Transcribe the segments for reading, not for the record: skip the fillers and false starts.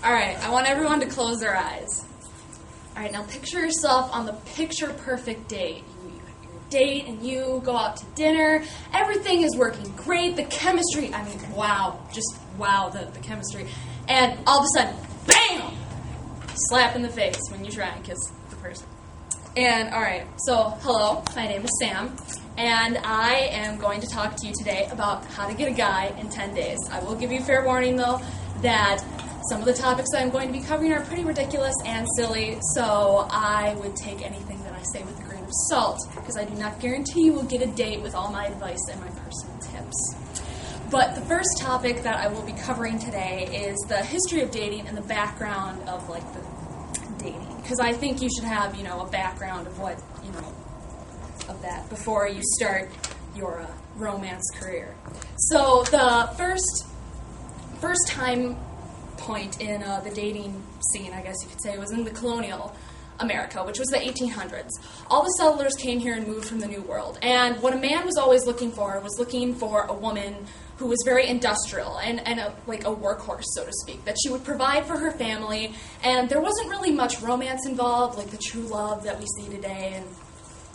Alright, I want everyone to close their eyes. Alright, now picture yourself on the picture-perfect date. You date and you go out to dinner. Everything is working great. The chemistry, I mean, wow. Just wow, the chemistry. And all of a sudden, BAM! Slap in the face when you try and kiss the person. And, alright, so, hello, my name is Sam, and I am going to talk to you today about how to get a guy in 10 days. I will give you fair warning, though, that some of the topics that I'm going to be covering are pretty ridiculous and silly, so I would take anything that I say with a grain of salt, because I do not guarantee you will get a date with all my advice and my personal tips. But the first topic that I will be covering today is the history of dating and the background of, like, the dating. Because I think you should have, a background of what, of that before you start your romance career. So the first time point in the dating scene, I guess you could say, was in the colonial America, which was the 1800s. All the settlers came here and moved from the New World. And what a man was always looking for was looking for a woman who was very industrial and like a workhorse, so to speak, that she would provide for her family. And there wasn't really much romance involved, like the true love that we see today and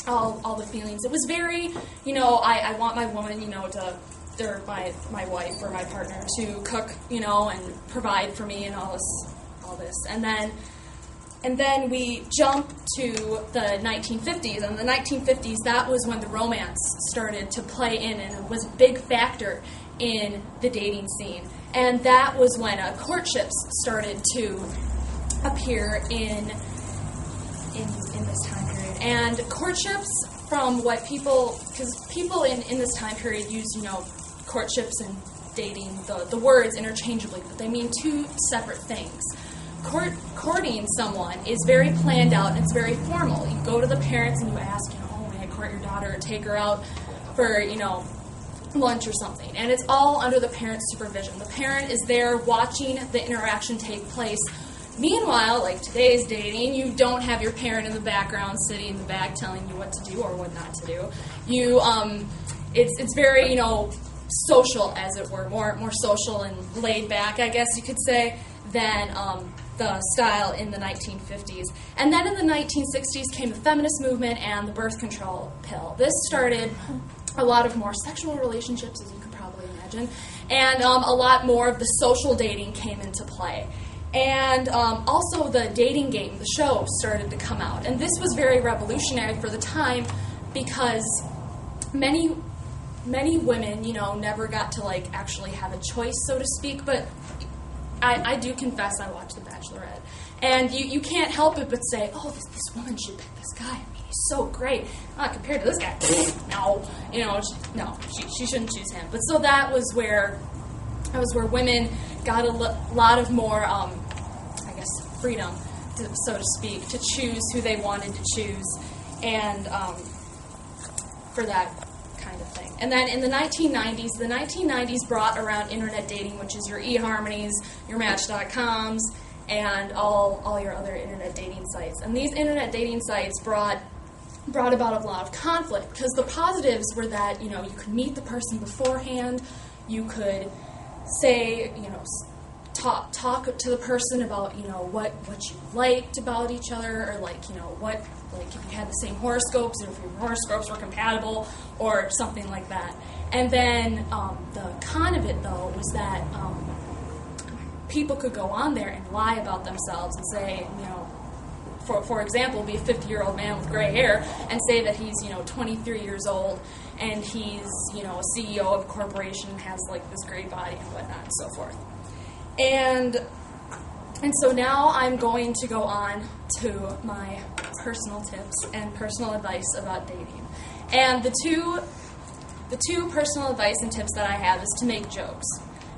all the feelings. It was very, I want my woman, or my wife or my partner to cook, and provide for me and all this. And then we jump to the 1950s. And the 1950s, that was when the romance started to play in, and it was a big factor in the dating scene. And that was when courtships started to appear in this time period. And courtships, from what because people in this time period use, courtships and dating, the words interchangeably, but they mean two separate things. Courting someone is very planned out and it's very formal. You go to the parents and you ask, may I court your daughter, or take her out for, lunch or something. And it's all under the parent's supervision. The parent is there watching the interaction take place. Meanwhile, like today's dating, you don't have your parent in the background sitting in the back telling you what to do or what not to do. You, it's very, social, as it were, more social and laid back, I guess you could say, than the style in the 1950s. And then in the 1960s came the feminist movement and the birth control pill. This started a lot of more sexual relationships, as you could probably imagine, and a lot more of the social dating came into play. And also the dating game, the show, started to come out. And this was very revolutionary for the time because many women, never got to, actually have a choice, so to speak. But I do confess I watched The Bachelorette. And you can't help it but say, oh, this woman should pick this guy. I mean, he's so great. Compared to this guy, no. She shouldn't choose him. But so that was where women got a lot of more, freedom, so to speak, to choose who they wanted to choose, and for that kind of thing. And then in the 1990s brought around internet dating, which is your eHarmonies, your Match.coms, and all your other internet dating sites. And these internet dating sites brought about a lot of conflict, because the positives were that, you could meet the person beforehand, you could say, talk to the person about, what you liked about each other, or if you had the same horoscopes, or if your horoscopes were compatible, or something like that. And then the con of it, though, was that people could go on there and lie about themselves and say, for example, be a 50-year-old man with gray hair and say that he's, 23 years old and he's, a CEO of a corporation and has, this great body and whatnot and so forth. And so now I'm going to go on to my personal tips and personal advice about dating. And the two personal advice and tips that I have is to make jokes.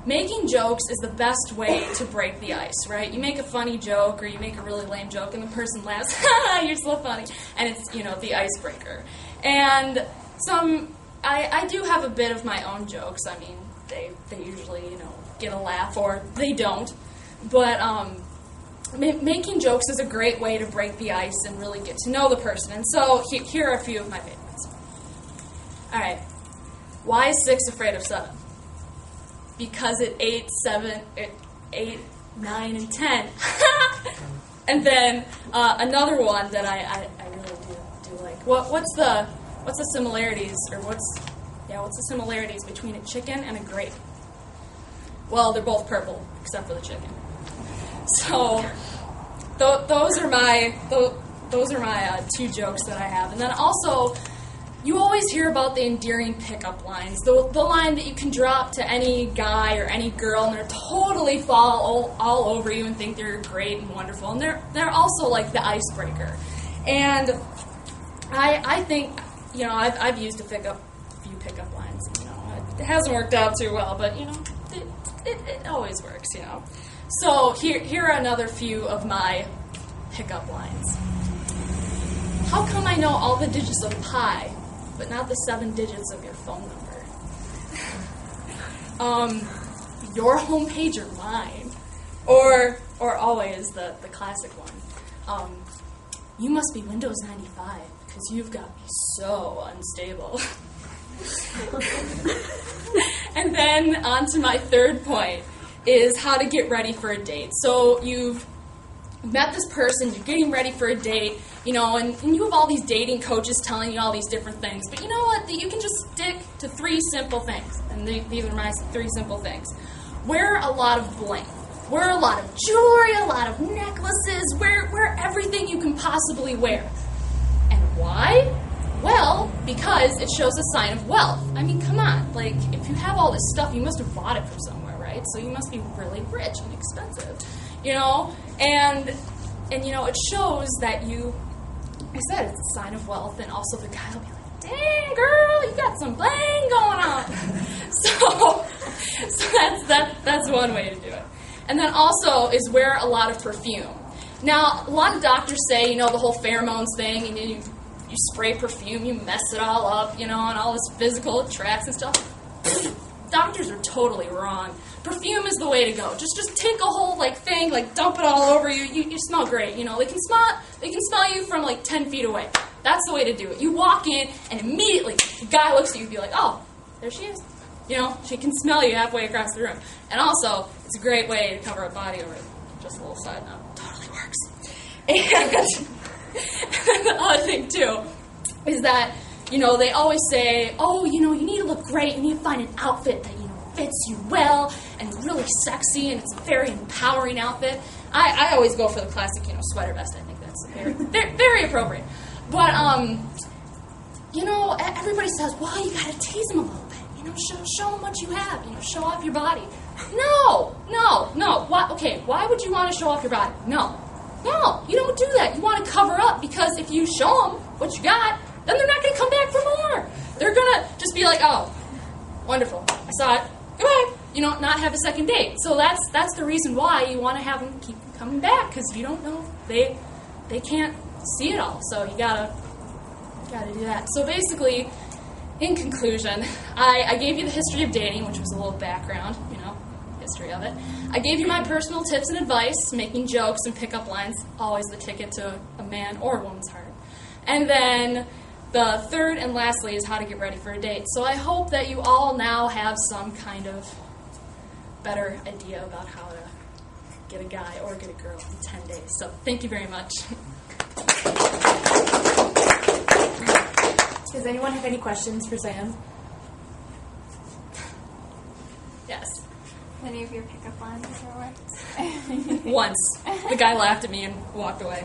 Making jokes is the best way to break the ice, right? You make a funny joke or you make a really lame joke and the person laughs, ha, you're so funny, and it's, the icebreaker. And I do have a bit of my own jokes. I mean, they usually, get a laugh, or they don't. But making jokes is a great way to break the ice and really get to know the person. And so here are a few of my favorites. All right. Why is 6 afraid of 7? Because it ate 9 and 10. And then another one that I really do like. What's the similarities, or what's the similarities between a chicken and a grape? Well, they're both purple except for the chicken. So those are my two jokes that I have. And then also, you always hear about the endearing pickup lines, the line that you can drop to any guy or any girl, and they're totally fall all over you and think they're great and wonderful. And they're also like the icebreaker. And I think, I've used a few pickup lines. It hasn't worked out too well, but it always works. So here are another few of my pickup lines. How come I know all the digits of pi, but not the 7 digits of your phone number? Your homepage or mine? Or always the classic one. You must be Windows 95 because you've got me so unstable. And then on to my third point is how to get ready for a date. So you've met this person, you're getting ready for a date, and you have all these dating coaches telling you all these different things. But you know what? You can just stick to 3 simple things. And these are my 3 simple things. Wear a lot of bling. Wear a lot of jewelry, a lot of necklaces. Wear everything you can possibly wear. And why? Well, because it shows a sign of wealth. I mean, come on. Like, if you have all this stuff, you must have bought it from somewhere, right? So you must be really rich and expensive, And it shows that I said it's a sign of wealth, and also the guy will be like, dang, girl, you got some bling going on. so that's one way to do it. And then also is wear a lot of perfume. Now, a lot of doctors say, the whole pheromones thing, and you spray perfume, you mess it all up, and all this physical attraction stuff. Doctors are totally wrong. Perfume is the way to go. Just take a whole thing, dump it all over you. You smell great. They can smell you from 10 feet away. That's the way to do it. You walk in and immediately the guy looks at you and be like, oh, there she is. She can smell you halfway across the room. And also, it's a great way to cover a body over. Just a little side note. Totally works. And the other thing too is that they always say, oh, you need to look great. You need to find an outfit that fits you well and really sexy, and it's a very empowering outfit. I always go for the classic, sweater vest. I think that's very, very appropriate. But everybody says, well, you gotta tease them a little bit. Show them what you have. Show off your body. No. Why would you want to show off your body? No, you don't do that. You want to cover up, because if you show them what you got, then they're not going to come back for more. They're going to just be like, oh, wonderful, I saw it, goodbye, not have a second date. So that's the reason why you want to have them keep coming back, because you don't know, they can't see it all. So you gotta do that. So basically, in conclusion, I gave you the history of dating, which was a little background, history of it. I gave you my personal tips and advice, making jokes and pickup lines, always the ticket to a man or a woman's heart. And then the third and lastly is how to get ready for a date. So I hope that you all now have some kind of better idea about how to get a guy or get a girl in 10 days. So thank you very much. Does anyone have any questions for Sam? Yes. Any of your pickup lines ever worked? Once. The guy laughed at me and walked away.